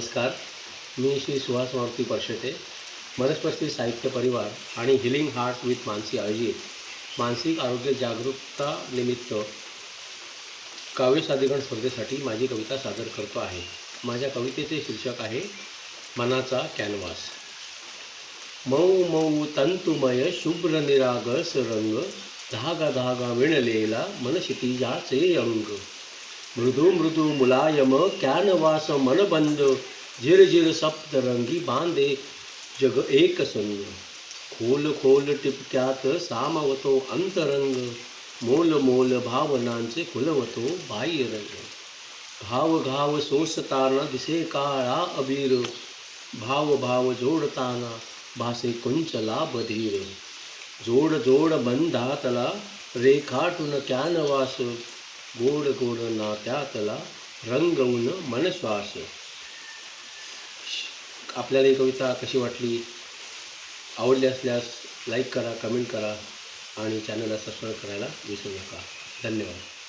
नमस्कार. मी श्री सुहास मारुती परशेटे, मनस्पती साहित्य परिवार आणि हिलिंग हार्ट विथ मानसी आयोजित मानसिक आरोग्य जागरूकता निमित्त काव्य सादरीकरण स्पर्धेसाठी माझी कविता सादर करतो आहे. माझ्या कवितेचे शीर्षक आहे मनाचा कॅनव्हास. मऊ मऊ तंतुमय शुभ्र निरागस रंग, धागा धागा विणलेला मनशितिजाचे अंग. मृदू मृदू मुलायम कॅनवास मनबंद, झिरझिर सप्तरंगी बांधे जग एक संग. खोल खोल टिपक्यात सामावतो अंतरंग, मोल मोल भावनांचे फुलवतो बाह्यरंग. भाव घाव सोसताना दिसे काळा अबीर, भाव भाव जोडताना भासे कुंचला बधीर. जोड जोड बंधातला रेखाटून कॅनवास, गोड गोड नात्यातला रंगवून मनश्वास. आपल्याला ही कविता कशी वाटली? आवडली असल्यास लाईक करा, कमेंट करा आणि चॅनलला सबस्क्राईब करायला विसरू नका. धन्यवाद.